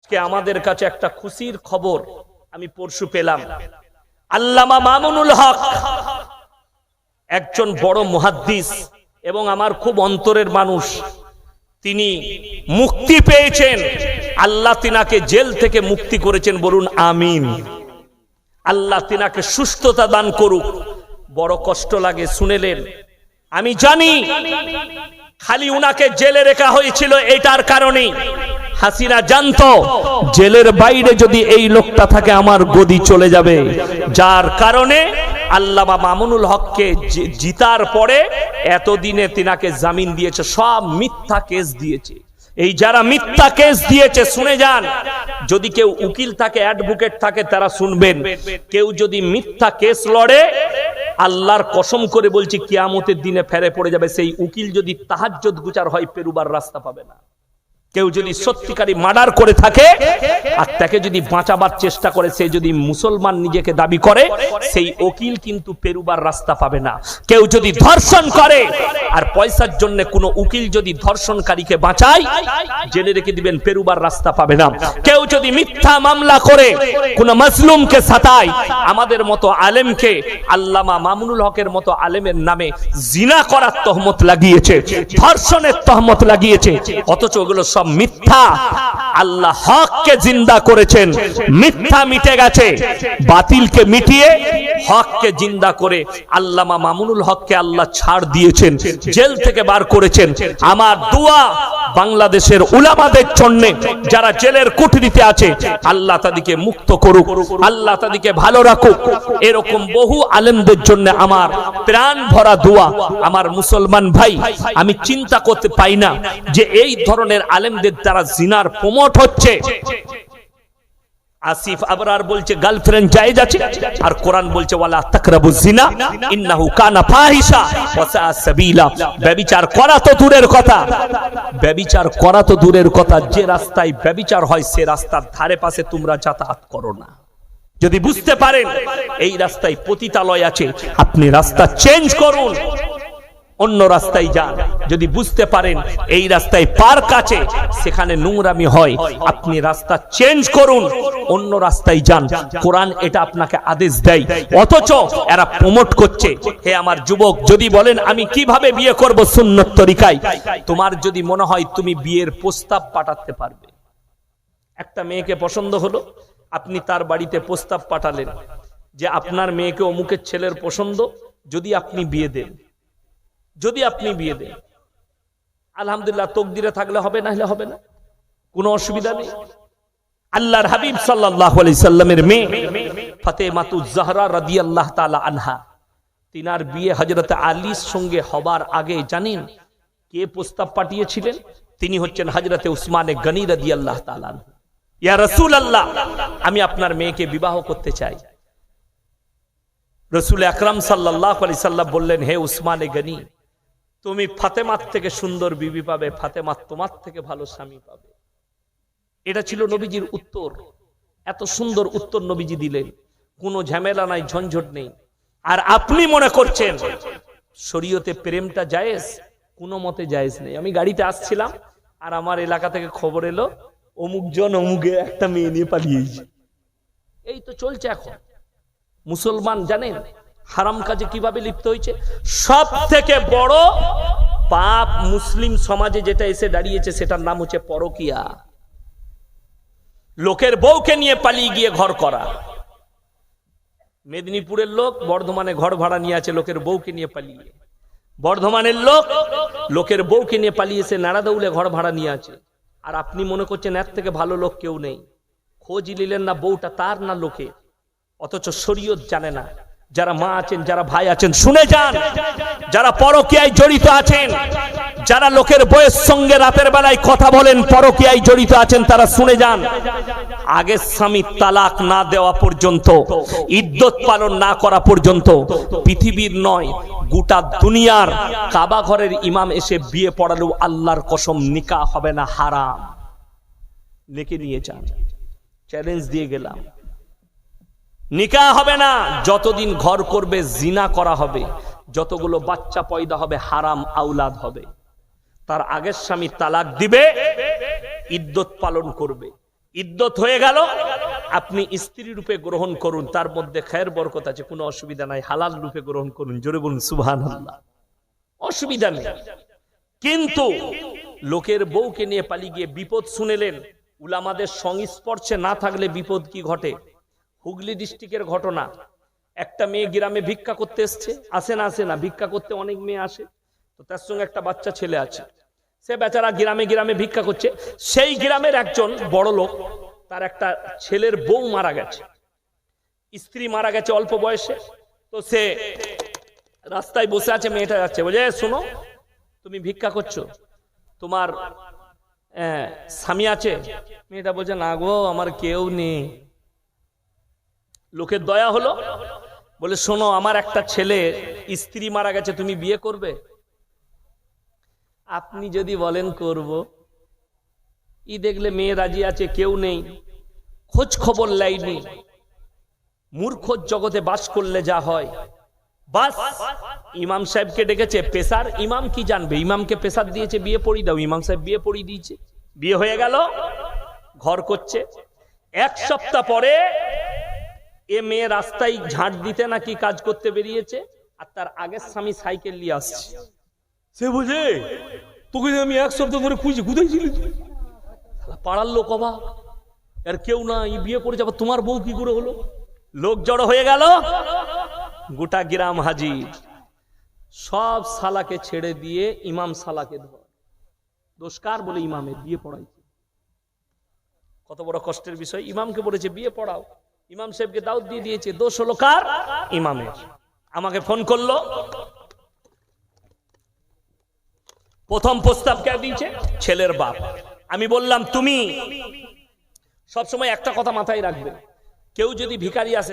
আজকে আমাদের কাছে একটা খুশির খবর আমি পরশু পেলাম। আল্লামা মামুনুল হক একজন বড় মুহাদ্দিস এবং আমার খুব অন্তরের মানুষ। তিনি মুক্তি পেয়েছেন, আল্লাহ তিনাকে জেল থেকে মুক্তি করেছেন, বলুন আমিন। আল্লাহ তিনাকে সুস্থতা দান করুক। বড় কষ্ট লাগে শুনেলেন। আমি জানি খালি উনাকে জেলে রাখা হয়েছিল এটার কারণে। হাসিনা জানতো জেলের বাইরে যদি এই লোকটা থাকে আমার গদি চলে যাবে, যার কারণে আল্লামা মামুনুল হককে জিতার পরে এতদিনে তিনাকে জামিন দিয়েছে। সব মিথ্যা কেস দিয়েছে। এই যারা মিথ্যা কেস দিয়েছে শুনে যান। যদি কেউ উকিল থাকে, অ্যাডভোকেট থাকে, তারা শুনবেন। কেউ যদি মিথ্যা কেস লড়ে, আল্লাহর কসম করে বলছি কিয়ামতের দিনে ফেরে পড়ে যাবে। সেই উকিল যদি তাহাজ্জুদ গুজার হয়, পেরুবার রাস্তা পাবে না। কেউ যদি সত্যিকারী মার্ডার করে থাকে আর তাকে যদি বাঁচাবার চেষ্টা করে, সে যদি মুসলমান নিজেকে দাবি করে, সেই উকিল কিন্তু পেরুবার রাস্তা পাবে না। কেউ যদি ধর্ষণ করে আর পয়সার জন্য কোনো উকিল যদি ধর্ষণকারীকে বাঁচায়, জেলে রেখে দিবেন, পেরুবার রাস্তা পাবে না। কেউ যদি মিথ্যা মামলা করে কোন মাজলুমকে সাতায়, আমাদের মতো আলেমকে, আল্লামা মামুনুল হকের মতো আলেমের নামে জিনা করার তহমত লাগিয়েছে, ধর্ষণের তহমত লাগিয়েছে, অথচ ওগুলো সব মিথ্যা। আল্লাহ হককে জিন্দা করেছেন, মিথ্যা মিটে গেছে। বাতিলকে মিটিয়ে হককে জিন্দা করে আল্লামা মামুনুল হককে আল্লাহ ছাড় দিয়েছেন, জেল থেকে বার করেছেন। আমার দোয়া বাংলাদেশের উলামাদের জন্য, যারা জেলের কুঠরিতে আছে, আল্লাহ তাদেরকে মুক্ত করুক, আল্লাহ তাদেরকে ভালো রাখুক। এরকম বহু আলেমদের জন্য আমার প্রাণ ভরা দোয়া। আমার মুসলমান ভাই, আমি চিন্তা করতে পাই না যে এই ধরনের আলেমদের দ্বারা জিনার প্রমোট হচ্ছে। আসিফ আবরার বলছে গার্লফ্রেন্ড জায়েজ আছে, আর কোরআন বলছে ওয়ালা তাকরাবুজ জিনা ইন্নাহু কানা ফাহিশা ওয়া সা সাবিলা। ব্যভিচার করা তো দূরের কথা, ব্যভিচার করা তো দূরের কথা, যে রাস্তায় ব্যভিচার হয় সে রাস্তার ধারে পাশে তোমরা যাতায়াত করো না। যদি বুঝতে পারেন এই রাস্তায় পতিতালয় আছে, আপনি রাস্তা চেঞ্জ করুন, অন্য রাস্তায় যান। যদি বুঝতে পারেন এই রাস্তায় পার্ক আছে, সেখানে নোংরামি হয়, আপনি রাস্তা চেঞ্জ করুন, অন্য রাস্তায় যান। কোরআন এটা আপনাকে আদেশ দেয়, অথচ এরা প্রমোট করছে। হে আমার যুবক, যদি বলেন আমি কিভাবে বিয়ে করব সুন্নত তরিকায়, তোমার যদি মনে হয় তুমি বিয়ের প্রস্তাব পাঠাতে পারবে। একটা মেয়েকে পছন্দ হলো, আপনি তার বাড়িতে প্রস্তাব পাঠালেন যে আপনার মেয়েকে অমুকের ছেলের পছন্দ, যদি আপনি বিয়ে দেন, যদি আপনি বিয়ে দেন, আলহামদুলিল্লাহ, তকদিরে থাকলে হবে, না হলে হবে না, কোনো অসুবিধা নেই। আল্লাহর হাবিব সাল্লাল্লাহু আলাইহি সাল্লামের মেয়ে ফাতেমাতুজ জাহরা রাদিয়াল্লাহু তাআলা আনহা, তিনার বিয়ে হযরত আলীর সঙ্গে হবার আগে জানেন কে প্রস্তাব পাঠিয়েছিলেন? তিনি হচ্ছেন হযরত উসমান গনি রাদিয়াল্লাহু তাআলা আনহু। ইয়া রাসূলুল্লাহ, আমি আপনার মেয়েকে বিবাহ করতে চাই। রাসূল আকরাম সাল্লাল্লাহু আলাইহি সাল্লাম বললেন, হে উসমান গনি, তুমি ফাতেমার থেকে সুন্দর বিবি পাবে, ফাতেমা তোমার থেকে ভালো স্বামী পাবে। এটা ছিল নবীজির উত্তর। এত সুন্দর উত্তর নবীজি দিলেন, কোনো ঝামেলা নাই, ঝঞ্ঝট নেই। আর আপনি মনে করছেন শরীয়তে প্রেমটা জায়েজ? কোনো মতে জায়েজ নেই। আমি গাড়িতে আসছিলাম আর আমার এলাকা থেকে খবর এলো অমুক জন অমুকে একটা মেয়ে নিয়ে পালিয়েছে। এই তো চলছে এখন। মুসলমান জানেন হারাম কাজে কিভাবে লিপ্ত হয়েছে? সব থেকে বড় পাপ মুসলিম সমাজে যেটা এসে দাঁড়িয়েছে, সেটার নাম হচ্ছে পরকিয়া। লোকের বউকে নিয়ে পালিয়ে গিয়ে ঘর করা। মেদিনীপুরের লোক বর্ধমানে ঘর ভাড়া নিয়ে আছে লোকের বউকে নিয়ে পালিয়ে। বর্ধমানের লোক লোকের বউকে নিয়ে পালিয়েছে, নাড়াদৌলে ঘর ভাড়া নিয়ে আছে। আর আপনি মনে করছেন এর থেকে ভালো লোক কেউ নেই। খোঁজ নিলেন না বউটা তার না লোকে, অথচ শরীয়ত জানে না। যারা মা আছেন, যারা ভাই আছেন, শুনে যান। যারা পরকীয়ায় জড়িত আছেন, যারা লোকের বউয়ের সঙ্গে রাতের বেলায় কথা বলেন, পরকীয়ায় জড়িত আছেন, তারা শুনে যান। আগে স্বামী তালাক না দেওয়া পর্যন্ত, ইদ্যত পালন না করা পর্যন্ত, পৃথিবীর নয় গোটা দুনিয়ার কাবা ঘরের ইমাম এসে বিয়ে পড়ালেও আল্লাহর কসম নিকাহ হবে না, হারাম। লিখে নিয়ে যান, চ্যালেঞ্জ দিয়ে গেলাম। নিকাহ হবে না যতদিন ঘর করবে, জিনা করা হবে, যতগুলো বাচ্চা পয়দা হবে হারাম আওলাদ হবে। তার আগের স্বামী তালাক দিবে, ইদ্যত পালন করবে। ইদ্যত হয়ে গেল, আপনি স্ত্রী রূপে গ্রহণ করুন, তার মধ্যে খায়ের বরকত আছে, কোনো অসুবিধা নাই। হালাল রূপে গ্রহণ করুন, জোরে বলুন সুবহানাল্লাহ, অসুবিধা নেই। কিন্তু লোকের বউকে নিয়ে পালিয়ে গিয়ে বিপদ শুনেলেন। উলামাদের সংস্পর্শে না থাকলে বিপদ কি ঘটে। হুগলি ডিস্ট্রিক্টের ঘটনা, একটা মেয়ে গ্রামে ভিক্ষা করতে এসছে, আসে না ভিক্ষা করতে অনেক মেয়ে আসে, তো তার সঙ্গে একটা বাচ্চা ছেলে আছে, সে বেচারা গ্রামে গ্রামে ভিক্ষা করছে। সেই গ্রামের একজন বড় লোক, তার একটা ছেলের বউ মারা গেছে, স্ত্রী মারা গেছে অল্প বয়সে। তো সে রাস্তায় বসে আছে, মেয়েটা যাচ্ছে, বলে শোনো তুমি ভিক্ষা করছো, তোমার স্বামী আছে? মেয়েটা বলছে না গো, আমার কেউ নেই। লোকের দয়া হলো, বলে শোনো আমার একটা ছেলে স্ত্রী মারা গেছে, তুমি বিয়ে করবে? আপনি যদি বলেন করব, ই দেখলে মেয়ে রাজি আছে, কেউ নেই, খোঁজ খবর লাইনি। মূর্খ জগতে বাস করলে যা হয়, বাস ইমাম সাহেবকে ডেকেছে, পেশার ইমাম কি জানবে, ইমামকে পেশার দিয়েছে, বিয়ে পড়িয়ে দাও। ইমাম সাহেব বিয়ে পড়িয়ে দিয়েছে, বিয়ে হয়ে গেল, ঘর করছে। এক সপ্তাহ পরে এ মেয়ে রাস্তায় ঝাঁট দিতে নাকি কাজ করতে বেরিয়েছে, আর তার আগের স্বামী সাইকেল নিয়ে আসছে। সে বুঝে তোকে আমি এক সপ্তাহ ধরে খুঁজি, কোথায় ছিলি তুই? পাড়ার লোক অবাক, আর কেউ না, ই বিয়ে করে যাবো, তোমার বউ কি করে হলো? লোক জড়ো হয়ে গেল, গোটা গ্রাম হাজির। সব শালাকে ছেড়ে দিয়ে ইমাম শালাকে ধর। দোষকার বলে ইমামের, বিয়ে পড়াইছে। কত বড় কষ্টের বিষয়, ইমামকে বলেছে বিয়ে পড়াও, ইমাম সাহেবকে দাওয়াত দিয়ে দিয়েছে, দোষ হলো কার? ইমামের। আমাকে ফোন করলো, প্রথম প্রস্তাব কে দিয়েছে? ছেলের বাপ। আমি বললাম তুমি সবসময় একটা কথা মাথায় রাখবে, কেউ যদি ভিখারি আসে